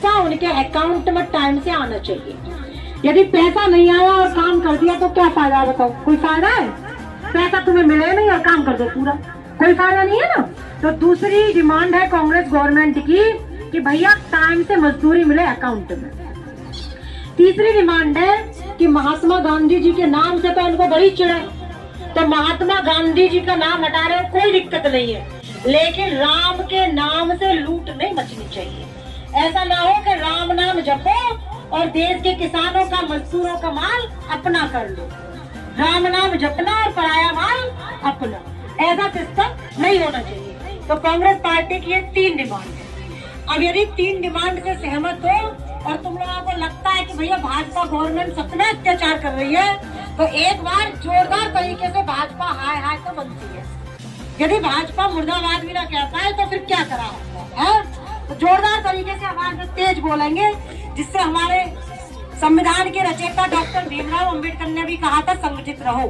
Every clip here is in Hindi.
पैसा उनके अकाउंट में टाइम से आना चाहिए। यदि पैसा नहीं आया और काम कर दिया तो क्या फायदा, बताओ? कोई फायदा है? पैसा तुम्हें मिले नहीं और काम कर दो पूरा, कोई फायदा नहीं है ना। तो दूसरी डिमांड है कांग्रेस गवर्नमेंट की कि भैया टाइम से मजदूरी मिले अकाउंट में। तीसरी डिमांड है कि महात्मा गांधी जी के नाम से तो उनको बड़ी चिढ़ है, तो महात्मा गांधी जी का नाम हटा रहे हो, कोई दिक्कत नहीं है, लेकिन राम के नाम से लूट नहीं मचनी चाहिए। ऐसा ना हो कि राम नाम जपो और देश के किसानों का, मजदूरों का माल अपना कर लो। राम नाम जपना और पराया माल अपना, ऐसा सिस्टम नहीं होना चाहिए। तो कांग्रेस पार्टी की ये 3 डिमांड है। अब यदि 3 डिमांड से सहमत हो और तुम लोगों को लगता है कि भैया भाजपा गवर्नमेंट सतना अत्याचार कर रही है, तो एक बार जोरदार तरीके से भाजपा हाय हाय तो बनती है। यदि भाजपा मुर्दाबाद भी ना कहता है तो फिर क्या करा होगा, है? तो जोरदार तरीके से आवाज में तेज बोलेंगे, जिससे हमारे संविधान के रचयिता डॉक्टर भीमराव अंबेडकर ने भी कहा था संगठित रहो,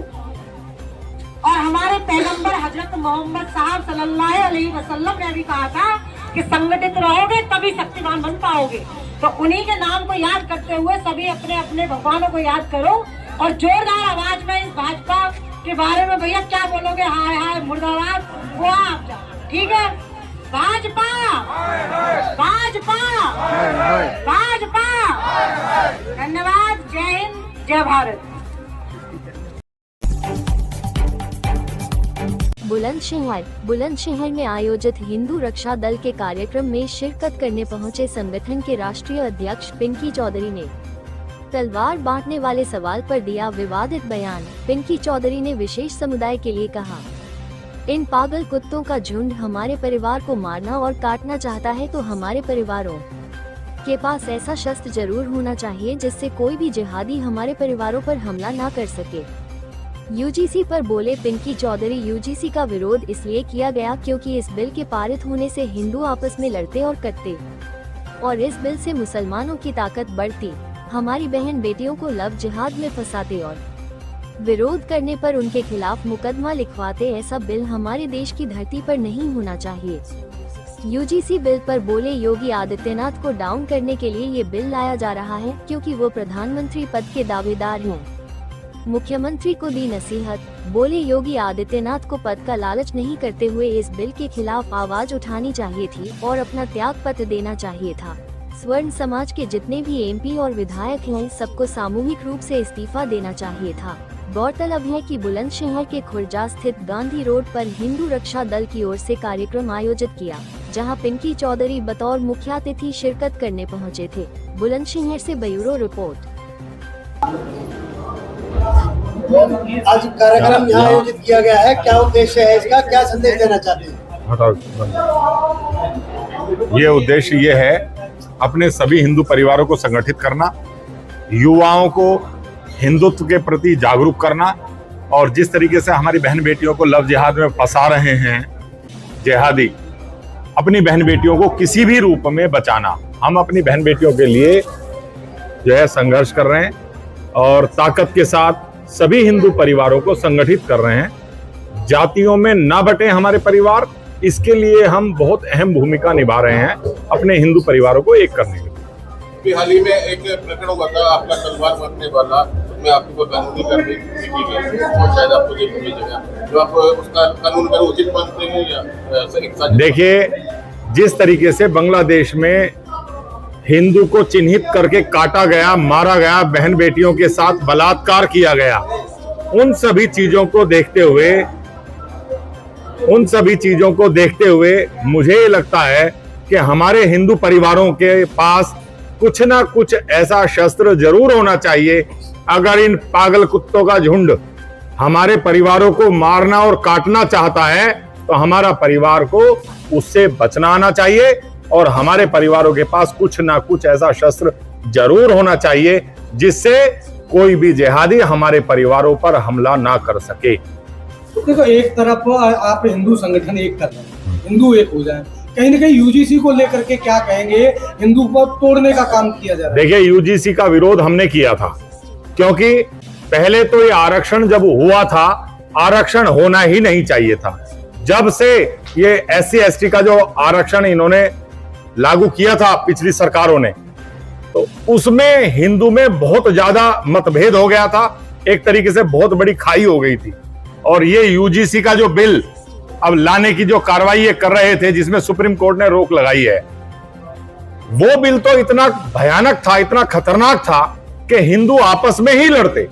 और हमारे पैगंबर हजरत मोहम्मद साहब सल्लल्लाहु अलैहि वसल्लम ने भी कहा था कि संगठित रहोगे तभी शक्तिमान बन पाओगे। तो उन्हीं के नाम को याद करते हुए सभी अपने अपने भगवानों को याद करो और जोरदार आवाज में इस भाजपा के बारे में भैया क्या बोलोगे, हाय हाय मुर्दाबाद, वो आप जाओ, ठीक है? भाजपा भाजपा भाजपा। धन्यवाद। जय हिंद, जय भारत। बुलंदशहर में आयोजित हिंदू रक्षा दल के कार्यक्रम में शिरकत करने पहुंचे संगठन के राष्ट्रीय अध्यक्ष पिंकी चौधरी ने तलवार बांटने वाले सवाल पर दिया विवादित बयान। पिंकी चौधरी ने विशेष समुदाय के लिए कहा, इन पागल कुत्तों का झुंड हमारे परिवार को मारना और काटना चाहता है, तो हमारे परिवारों के पास ऐसा शस्त्र जरूर होना चाहिए जिससे कोई भी जिहादी हमारे परिवारों पर हमला ना कर सके। यूजीसी पर बोले पिंकी चौधरी, यूजीसी का विरोध इसलिए किया गया क्योंकि इस बिल के पारित होने से हिंदू आपस में लड़ते और कटते, और इस बिल से मुसलमानों की ताकत बढ़ती, हमारी बहन बेटियों को लव जिहाद में फंसाते और विरोध करने पर उनके खिलाफ मुकदमा लिखवाते। ऐसा बिल हमारे देश की धरती पर नहीं होना चाहिए। यूजीसी बिल पर बोले, योगी आदित्यनाथ को डाउन करने के लिए ये बिल लाया जा रहा है क्योंकि वो प्रधानमंत्री पद के दावेदार हैं। मुख्यमंत्री को दी नसीहत, बोले योगी आदित्यनाथ को पद का लालच नहीं करते हुए इस बिल के खिलाफ आवाज उठानी चाहिए थी और अपना त्याग पत्र देना चाहिए था। स्वर्ण समाज के जितने भी एमपी और विधायक हैं, सबको सामूहिक रूप से इस्तीफा देना चाहिए था। गौरतलब है कि बुलंदशहर के खुर्जा स्थित गांधी रोड पर हिंदू रक्षा दल की ओर से कार्यक्रम आयोजित किया, जहां पिंकी चौधरी बतौर मुख्य अतिथि शिरकत करने पहुंचे थे। बुलंदशहर से ब्यूरो रिपोर्ट। आज कार्यक्रम यहाँ आयोजित किया गया है, क्या उद्देश्य है इसका, क्या संदेश देना चाहते हैं? ये उद्देश्य ये है अपने सभी हिंदू परिवारों को संगठित करना, युवाओं को हिंदुत्व के प्रति जागरूक करना, और जिस तरीके से हमारी बहन बेटियों को लव जिहाद में फंसा रहे हैं जिहादी, अपनी बहन बेटियों को किसी भी रूप में बचाना। हम अपनी बहन बेटियों के लिए जो है संघर्ष कर रहे हैं और ताकत के साथ सभी हिंदू परिवारों को संगठित कर रहे हैं। जातियों में ना बटे हमारे परिवार, इसके लिए हम बहुत अहम भूमिका निभा रहे हैं अपने हिंदू परिवारों को एक करने के लिए। हाल ही में एक प्रकरण हुआ था आपका तलवार बांटने वाला, उसमें आपको कानूनी कार्रवाई की गई और शायद आपको जेल में भेजा गया, जो आप उसका कानून पर उचित मानते हैं या? देखिए, जिस तरीके से बांग्लादेश में हिंदू को चिन्हित करके काटा गया, मारा गया, बहन बेटियों के साथ बलात्कार किया गया, उन सभी चीजों को देखते हुए मुझे लगता है कि हमारे हिंदू परिवारों के पास कुछ ना कुछ ऐसा शस्त्र जरूर होना चाहिए। अगर इन पागल कुत्तों का झुंड हमारे परिवारों को मारना और काटना चाहता है, तो हमारा परिवार को उससे बचना आना चाहिए और हमारे परिवारों के पास कुछ ना कुछ ऐसा शस्त्र जरूर होना चाहिए जिससे कोई भी जिहादी हमारे परिवारों पर हमला ना कर सके। तो देखो, एक तरफ आप हिंदू संगठन एक कर रहे हैं, हिंदू एक हो जाए, कहीं ना कहीं यूजीसी को लेकर के क्या कहेंगे, हिंदू को तोड़ने का काम किया जा रहा है। देखिए, यूजीसी का विरोध हमने किया था क्योंकि पहले तो ये आरक्षण जब हुआ था, आरक्षण होना ही नहीं चाहिए था। जब से ये SC ST का जो आरक्षण इन्होंने लागू किया था पिछली सरकारों ने, तो उसमें हिंदू में बहुत ज्यादा मतभेद हो गया था, एक तरीके से बहुत बड़ी खाई हो गई थी। और ये यूजीसी का जो बिल अब लाने की जो कार्रवाई ये कर रहे थे, जिसमें सुप्रीम कोर्ट ने रोक लगाई है, वो बिल तो इतना भयानक था, इतना खतरनाक था कि हिंदू आपस में ही लड़ते।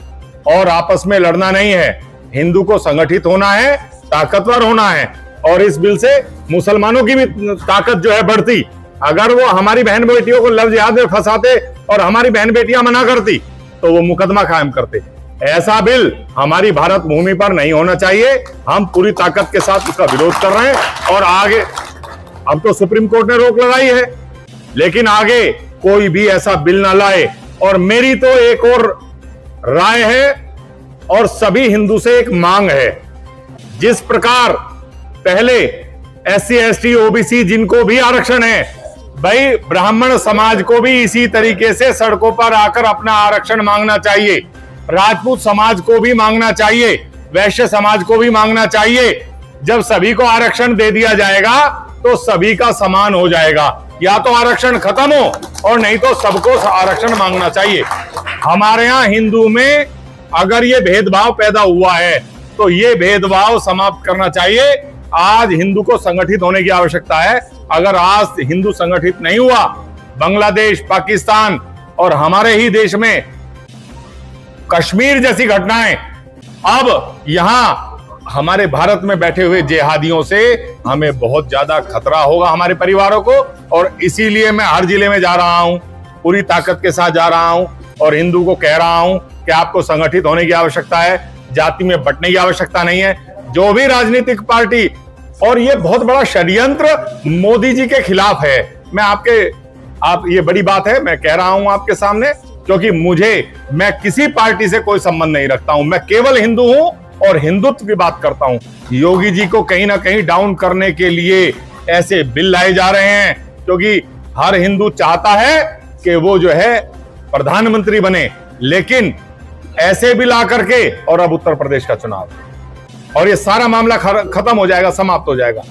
और आपस में लड़ना नहीं है, हिंदू को संगठित होना है, ताकतवर होना है। और इस बिल से मुसलमानों की भी ताकत जो है बढ़ती। अगर वो हमारी बहन बेटियों को लफ्ज याद में फंसाते और हमारी बहन बेटियां मना करती तो वो मुकदमा कायम करते। ऐसा बिल हमारी भारत भूमि पर नहीं होना चाहिए। हम पूरी ताकत के साथ उसका विरोध कर रहे हैं। और आगे अब तो सुप्रीम कोर्ट ने रोक लगाई है, लेकिन आगे कोई भी ऐसा बिल ना लाए। और मेरी तो एक और राय है और सभी हिंदू से एक मांग है, जिस प्रकार पहले SC ST OBC जिनको भी आरक्षण है, भाई ब्राह्मण समाज को भी इसी तरीके से सड़कों पर आकर अपना आरक्षण मांगना चाहिए, राजपूत समाज को भी मांगना चाहिए, वैश्य समाज को भी मांगना चाहिए। जब सभी को आरक्षण दे दिया जाएगा तो सभी का समान हो जाएगा। या तो आरक्षण खत्म हो और नहीं तो सबको आरक्षण मांगना चाहिए। हमारे यहाँ हिंदू में अगर ये भेदभाव पैदा हुआ है तो ये भेदभाव समाप्त करना चाहिए। आज हिंदू को संगठित होने की आवश्यकता है। अगर आज हिंदू संगठित नहीं हुआ, बांग्लादेश, पाकिस्तान और हमारे ही देश में कश्मीर जैसी घटनाएं, अब यहां हमारे भारत में बैठे हुए जिहादियों से हमें बहुत ज्यादा खतरा होगा, हमारे परिवारों को। और इसीलिए मैं हर जिले में जा रहा हूं, पूरी ताकत के साथ जा रहा हूं और हिंदू को कह रहा हूं कि आपको संगठित होने की आवश्यकता है, जाति में बंटने की आवश्यकता नहीं है। जो भी राजनीतिक पार्टी, और ये बहुत बड़ा षड्यंत्र मोदी जी के खिलाफ है। आप ये बड़ी बात है, मैं कह रहा हूं आपके सामने, क्योंकि मैं किसी पार्टी से कोई संबंध नहीं रखता हूं। मैं केवल हिंदू हूं और हिंदुत्व की बात करता हूं। योगी जी को कहीं ना कहीं डाउन करने के लिए ऐसे बिल लाए जा रहे हैं, क्योंकि हर हिंदू चाहता है कि वो जो है प्रधानमंत्री बने। लेकिन ऐसे बिल आकर के, और अब उत्तर प्रदेश का चुनाव, और ये सारा मामला खत्म हो जाएगा, समाप्त हो जाएगा।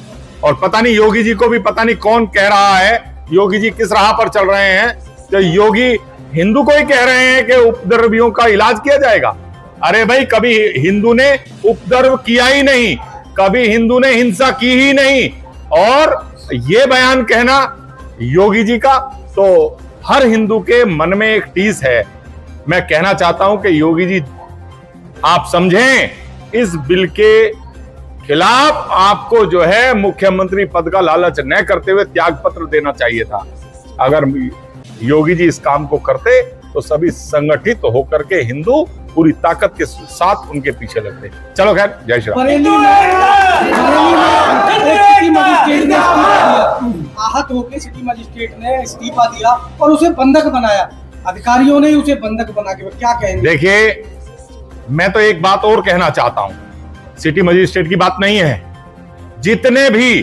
और पता नहीं योगी जी को भी पता नहीं कौन कह रहा है, योगी जी किस राह पर चल रहे हैं। तो योगी हिंदू को ही कह रहे हैं कि उपद्रवियों का इलाज किया जाएगा। अरे भाई, कभी हिंदू ने उपद्रव किया ही नहीं, कभी हिंदू ने हिंसा की ही नहीं। और ये बयान कहना योगी जी का, तो हर हिंदू के मन में एक टीस है। मैं कहना चाहता हूं कि योगी जी आप समझें, इस बिल के खिलाफ आपको जो है मुख्यमंत्री पद का लालच न करते हुए त्याग पत्र देना चाहिए था। अगर योगी जी इस काम को करते तो सभी संगठित होकर के हिंदू पूरी ताकत के साथ उनके पीछे लगते। चलो खैर, जय श्री राम। आहत होकर सिटी मजिस्ट्रेट ने इस्तीफा दिया और उसे बंधक बनाया, अधिकारियों ने उसे बंधक बना के, क्या कहेंगे? देखिए, मैं तो एक बात और कहना चाहता हूं, सिटी मजिस्ट्रेट की बात नहीं है, जितने भी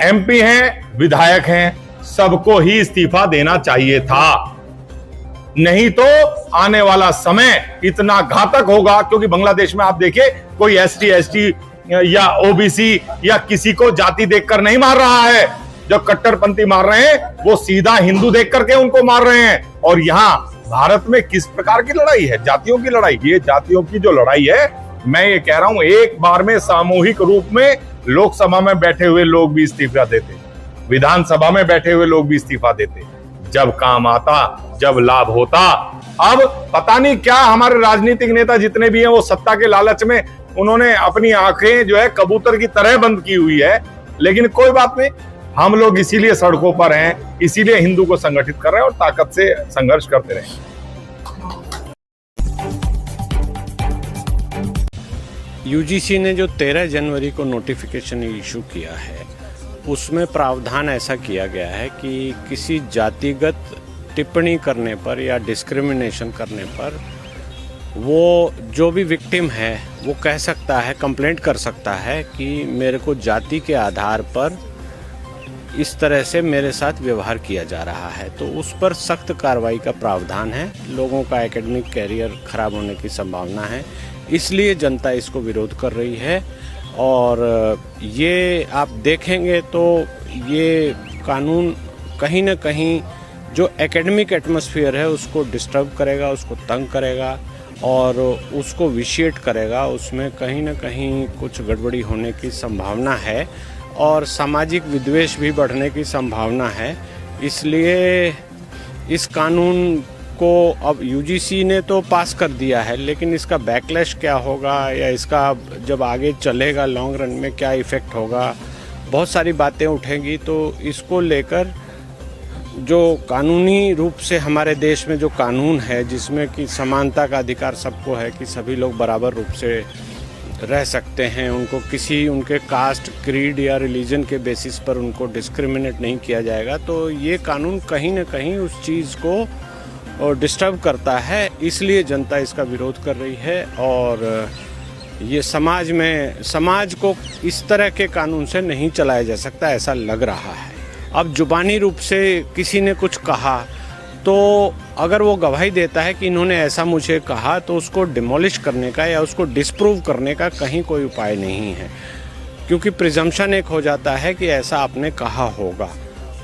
MP हैं, विधायक हैं, सबको ही इस्तीफा देना चाहिए था। नहीं तो आने वाला समय इतना घातक होगा, क्योंकि बांग्लादेश में आप देखिए, कोई ST ST या OBC या किसी को जाति देखकर नहीं मार रहा है। जो कट्टरपंथी मार रहे हैं वो सीधा हिंदू देख करके उनको मार रहे हैं। और यहाँ भारत में किस प्रकार की लड़ाई है? जातियों की लड़ाई। ये जातियों की जो लड़ाई है, मैं ये कह रहा हूं, एक बार में सामूहिक रूप में लोकसभा में बैठे हुए लोग भी इस्तीफा देते, विधानसभा में बैठे हुए लोग भी इस्तीफा देते, जब काम आता, जब लाभ होता। अब पता नहीं क्या हमारे राजनीतिक नेता जितने भी हैं, वो सत्ता के लालच में उन्होंने अपनी आंखें जो है कबूतर की तरह बंद की हुई है। लेकिन कोई बात नहीं, हम लोग इसीलिए सड़कों पर हैं, इसीलिए हिंदू को संगठित कर रहे हैं और ताकत से संघर्ष करते रहे। UGC ने जो 13 जनवरी को नोटिफिकेशन इशू किया है, उसमें प्रावधान ऐसा किया गया है कि किसी जातिगत टिप्पणी करने पर या डिस्क्रिमिनेशन करने पर वो जो भी विक्टिम है वो कह सकता है, कंप्लेंट कर सकता है कि मेरे को जाति के आधार पर इस तरह से मेरे साथ व्यवहार किया जा रहा है। तो उस पर सख्त कार्रवाई का प्रावधान है। लोगों का एकेडमिक कैरियर खराब होने की संभावना है, इसलिए जनता इसको विरोध कर रही है। और ये आप देखेंगे तो ये कानून कहीं ना कहीं जो एकेडमिक एटमॉस्फेयर है उसको डिस्टर्ब करेगा, उसको तंग करेगा और उसको विशिएट करेगा। उसमें कहीं ना कहीं कुछ गड़बड़ी होने की संभावना है और सामाजिक विद्वेष भी बढ़ने की संभावना है। इसलिए इस कानून को अब यूजीसी ने तो पास कर दिया है, लेकिन इसका बैकलैश क्या होगा या इसका जब आगे चलेगा लॉन्ग रन में क्या इफ़ेक्ट होगा, बहुत सारी बातें उठेंगी। तो इसको लेकर जो कानूनी रूप से हमारे देश में जो कानून है जिसमें कि समानता का अधिकार सबको है कि सभी लोग बराबर रूप से रह सकते हैं, उनको किसी उनके कास्ट, क्रीड या रिलीजन के बेसिस पर उनको डिस्क्रिमिनेट नहीं किया जाएगा, तो ये कानून कहीं ना कहीं उस चीज़ को डिस्टर्ब करता है। इसलिए जनता इसका विरोध कर रही है और ये समाज को इस तरह के कानून से नहीं चलाया जा सकता, ऐसा लग रहा है। अब जुबानी रूप से किसी ने कुछ कहा तो अगर वो गवाही देता है कि इन्होंने ऐसा मुझे कहा, तो उसको डिमोलिश करने का या उसको डिस्प्रूव करने का कहीं कोई उपाय नहीं है, क्योंकि प्रिजम्पशन एक हो जाता है कि ऐसा आपने कहा होगा।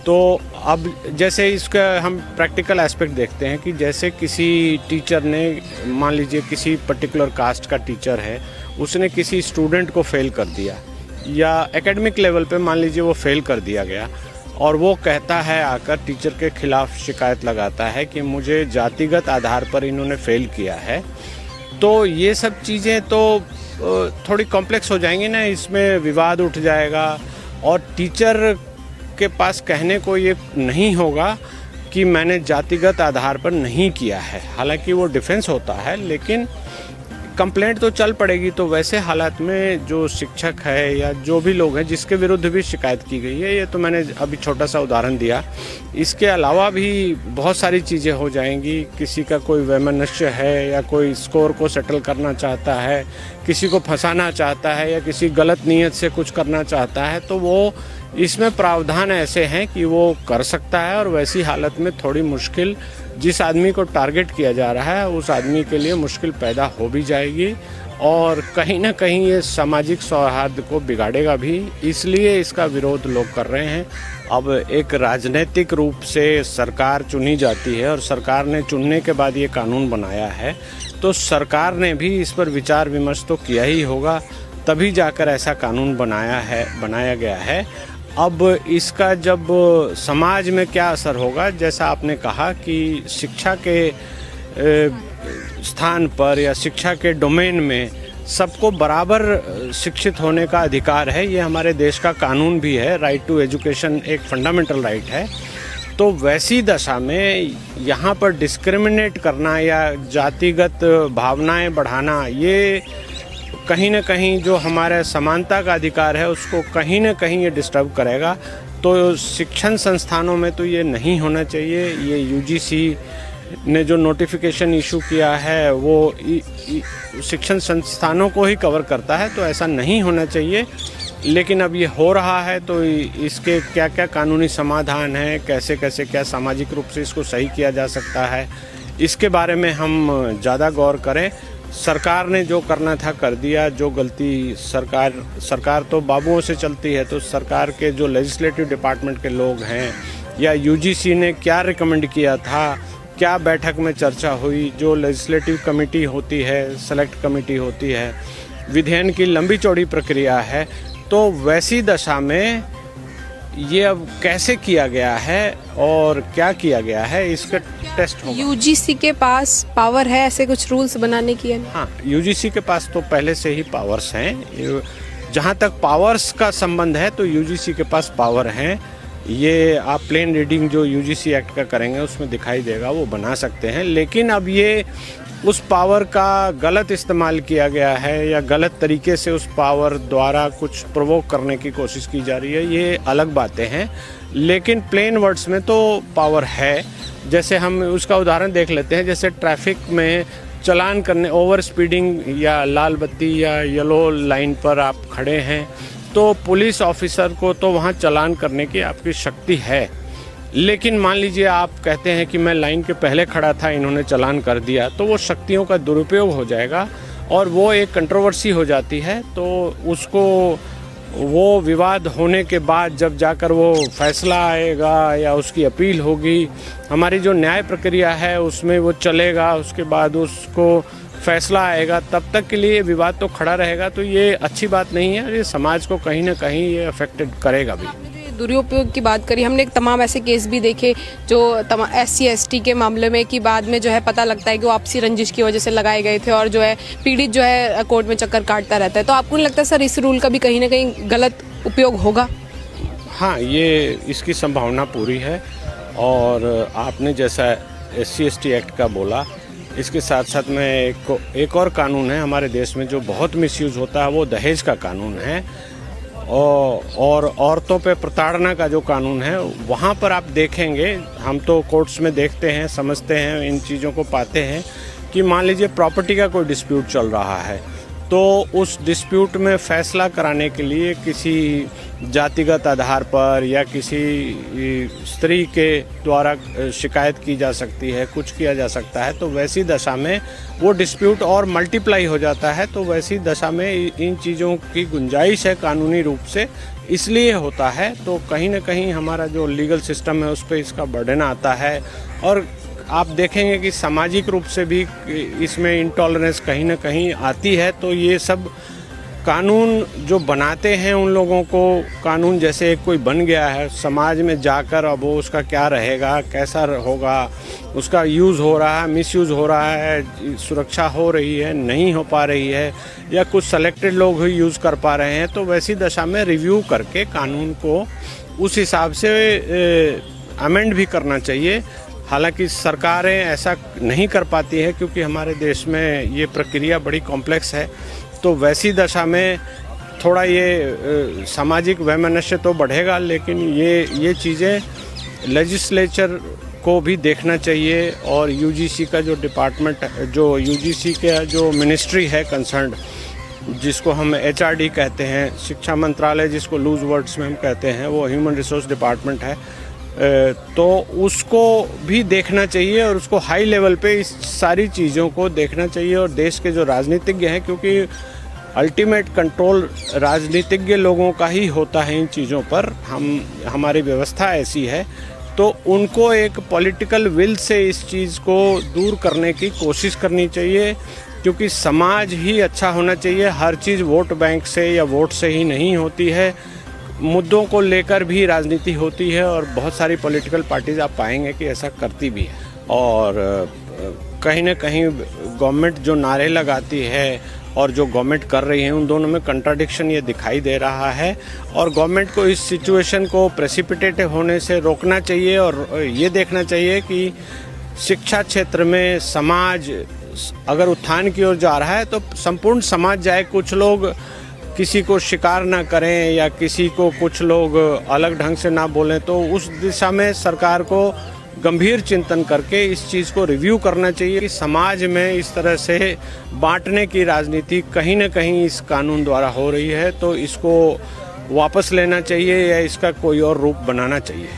तो अब जैसे इसका हम प्रैक्टिकल एस्पेक्ट देखते हैं कि जैसे किसी टीचर ने, मान लीजिए किसी पर्टिकुलर कास्ट का टीचर है, उसने किसी स्टूडेंट को फेल कर दिया या एकेडमिक लेवल पे मान लीजिए वो फेल कर दिया गया और वो कहता है, आकर टीचर के खिलाफ शिकायत लगाता है कि मुझे जातिगत आधार पर इन्होंने फेल किया है। तो ये सब चीज़ें तो थोड़ी कॉम्प्लेक्स हो जाएंगी ना, इसमें विवाद उठ जाएगा और टीचर के पास कहने को ये नहीं होगा कि मैंने जातिगत आधार पर नहीं किया है। हालांकि वो डिफेंस होता है, लेकिन कंप्लेंट तो चल पड़ेगी। तो वैसे हालात में जो शिक्षक है या जो भी लोग हैं जिसके विरुद्ध भी शिकायत की गई है, ये तो मैंने अभी छोटा सा उदाहरण दिया, इसके अलावा भी बहुत सारी चीज़ें हो जाएंगी। किसी का कोई वैमनस्य है या कोई स्कोर को सेटल करना चाहता है, किसी को फंसाना चाहता है या किसी गलत नीयत से कुछ करना चाहता है, तो वो इसमें प्रावधान ऐसे हैं कि वो कर सकता है। और वैसी हालत में थोड़ी मुश्किल जिस आदमी को टारगेट किया जा रहा है उस आदमी के लिए मुश्किल पैदा हो भी जाएगी और कहीं ना कहीं ये सामाजिक सौहार्द को बिगाड़ेगा भी। इसलिए इसका विरोध लोग कर रहे हैं। अब एक राजनीतिक रूप से सरकार चुनी जाती है और सरकार ने चुनने के बाद ये कानून बनाया है, तो सरकार ने भी इस पर विचार विमर्श तो किया ही होगा, तभी जाकर ऐसा कानून बनाया गया है। अब इसका जब समाज में क्या असर होगा, जैसा आपने कहा कि शिक्षा के स्थान पर या शिक्षा के डोमेन में सबको बराबर शिक्षित होने का अधिकार है, ये हमारे देश का कानून भी है। राइट टू एजुकेशन एक फंडामेंटल राइट है। तो वैसी दशा में यहाँ पर डिस्क्रिमिनेट करना या जातिगत भावनाएं बढ़ाना, ये कहीं ना कहीं जो हमारे समानता का अधिकार है उसको कहीं ना कहीं ये डिस्टर्ब करेगा। तो शिक्षण संस्थानों में तो ये नहीं होना चाहिए। ये यूजीसी ने जो नोटिफिकेशन इशू किया है वो शिक्षण संस्थानों को ही कवर करता है, तो ऐसा नहीं होना चाहिए। लेकिन अब ये हो रहा है तो इसके क्या क्या कानूनी समाधान है, कैसे कैसे क्या सामाजिक रूप से इसको सही किया जा सकता है, इसके बारे में हम ज़्यादा गौर करें। सरकार ने जो करना था कर दिया। जो गलती सरकार तो बाबुओं से चलती है, तो सरकार के जो लेजिस्लेटिव डिपार्टमेंट के लोग हैं या यूजीसी ने क्या रिकमेंड किया था, क्या बैठक में चर्चा हुई, जो लेजिस्लेटिव कमेटी होती है, सेलेक्ट कमेटी होती है, विधायन की लंबी चौड़ी प्रक्रिया है, तो वैसी दशा में ये अब कैसे किया गया है और क्या किया गया है, इसका टेस्ट होगा। यूजीसी के पास पावर है ऐसे कुछ रूल्स बनाने की? हाँ, यूजीसी के पास तो पहले से ही पावर्स हैं। जहाँ तक पावर्स का संबंध है तो यूजीसी के पास पावर हैं। ये आप प्लेन रीडिंग जो यूजीसी एक्ट का करेंगे उसमें दिखाई देगा, वो बना सकते हैं। लेकिन अब ये उस पावर का गलत इस्तेमाल किया गया है या गलत तरीके से उस पावर द्वारा कुछ प्रोवोक करने की कोशिश की जा रही है, ये अलग बातें हैं। लेकिन प्लेन वर्ड्स में तो पावर है। जैसे हम उसका उदाहरण देख लेते हैं, जैसे ट्रैफिक में चलान करने, ओवर स्पीडिंग या लाल बत्ती या येलो लाइन पर आप खड़े हैं, तो पुलिस ऑफिसर को तो वहाँ चलान करने की आपकी शक्ति है। लेकिन मान लीजिए आप कहते हैं कि मैं लाइन के पहले खड़ा था, इन्होंने चालान कर दिया, तो वो शक्तियों का दुरुपयोग हो जाएगा और वो एक कंट्रोवर्सी हो जाती है। तो उसको वो विवाद होने के बाद जब जाकर वो फैसला आएगा या उसकी अपील होगी, हमारी जो न्याय प्रक्रिया है उसमें वो चलेगा, उसके बाद उसको फैसला आएगा, तब तक के लिए विवाद तो खड़ा रहेगा। तो ये अच्छी बात नहीं है और ये समाज को कहीं ना कहीं ये अफेक्टेड करेगा भी। दुरुपयोग की बात करी हमने, तमाम ऐसे केस भी देखे जो SC ST के मामले में कि बाद में जो है पता लगता है कि वो आपसी रंजिश की वजह से लगाए गए थे और जो है पीड़ित जो है कोर्ट में चक्कर काटता रहता है। तो आपको नहीं लगता सर इस रूल का भी कहीं ना कहीं गलत उपयोग होगा? हाँ, ये इसकी संभावना पूरी है। और आपने जैसा SC ST एक्ट का बोला, इसके साथ साथ में एक और कानून है हमारे देश में जो बहुत मिसयूज़ होता है, वो दहेज का कानून है। और औरतों पे प्रताड़ना का जो कानून है, वहाँ पर आप देखेंगे, हम तो कोर्ट्स में देखते हैं, समझते हैं, इन चीज़ों को पाते हैं कि मान लीजिए प्रॉपर्टी का कोई डिस्प्यूट चल रहा है, तो उस डिस्प्यूट में फ़ैसला कराने के लिए किसी जातिगत आधार पर या किसी स्त्री के द्वारा शिकायत की जा सकती है, कुछ किया जा सकता है। तो वैसी दशा में वो डिस्प्यूट और मल्टीप्लाई हो जाता है। तो वैसी दशा में इन चीज़ों की गुंजाइश है कानूनी रूप से, इसलिए होता है। तो कहीं ना कहीं हमारा जो लीगल सिस्टम है उस पर इसका बर्डन आता है। और आप देखेंगे कि सामाजिक रूप से भी इसमें इंटॉलरेंस कहीं ना कहीं आती है। तो ये सब कानून जो बनाते हैं उन लोगों को, कानून जैसे एक कोई बन गया है समाज में जाकर, अब वो उसका क्या रहेगा, कैसा होगा, उसका यूज़ हो रहा है, मिसयूज़ हो रहा है, सुरक्षा हो रही है, नहीं हो पा रही है, या कुछ सेलेक्टेड लोग ही यूज़ कर पा रहे हैं। तो वैसी दशा में रिव्यू करके कानून को उस हिसाब से अमेंड भी करना चाहिए। हालांकि सरकारें ऐसा नहीं कर पाती है क्योंकि हमारे देश में ये प्रक्रिया बड़ी कॉम्प्लेक्स है। तो वैसी दशा में थोड़ा ये सामाजिक वैमनस्य तो बढ़ेगा, लेकिन ये चीज़ें लेजिस्लेचर को भी देखना चाहिए। और UGC का जो डिपार्टमेंट, जो UGC के जो मिनिस्ट्री है कंसर्न्ड, जिसको हम HRD कहते हैं, शिक्षा मंत्रालय जिसको लूज वर्ड्स में हम कहते हैं, वो ह्यूमन रिसोर्स डिपार्टमेंट है, तो उसको भी देखना चाहिए और उसको हाई लेवल पे इस सारी चीज़ों को देखना चाहिए। और देश के जो राजनीतिज्ञ हैं, क्योंकि अल्टीमेट कंट्रोल राजनीतिज्ञ लोगों का ही होता है इन चीज़ों पर, हमारी व्यवस्था ऐसी है, तो उनको एक पॉलिटिकल विल से इस चीज़ को दूर करने की कोशिश करनी चाहिए। क्योंकि समाज ही अच्छा होना चाहिए, हर चीज़ वोट बैंक से या वोट से ही नहीं होती है, मुद्दों को लेकर भी राजनीति होती है। और बहुत सारी पॉलिटिकल पार्टीज आप पाएंगे कि ऐसा करती भी है। और कहीं ना कहीं गवर्नमेंट जो नारे लगाती है और जो गवर्नमेंट कर रही है, उन दोनों में कंट्राडिक्शन ये दिखाई दे रहा है। और गवर्नमेंट को इस सिचुएशन को प्रेसिपिटेट होने से रोकना चाहिए और ये देखना चाहिए कि शिक्षा क्षेत्र में समाज अगर उत्थान की ओर जा रहा है तो संपूर्ण समाज जाए। कुछ लोग किसी को शिकार ना करें या किसी को कुछ लोग अलग ढंग से ना बोलें, तो उस दिशा में सरकार को गंभीर चिंतन करके इस चीज़ को रिव्यू करना चाहिए कि समाज में इस तरह से बांटने की राजनीति कहीं ना कहीं इस कानून द्वारा हो रही है। तो इसको वापस लेना चाहिए या इसका कोई और रूप बनाना चाहिए।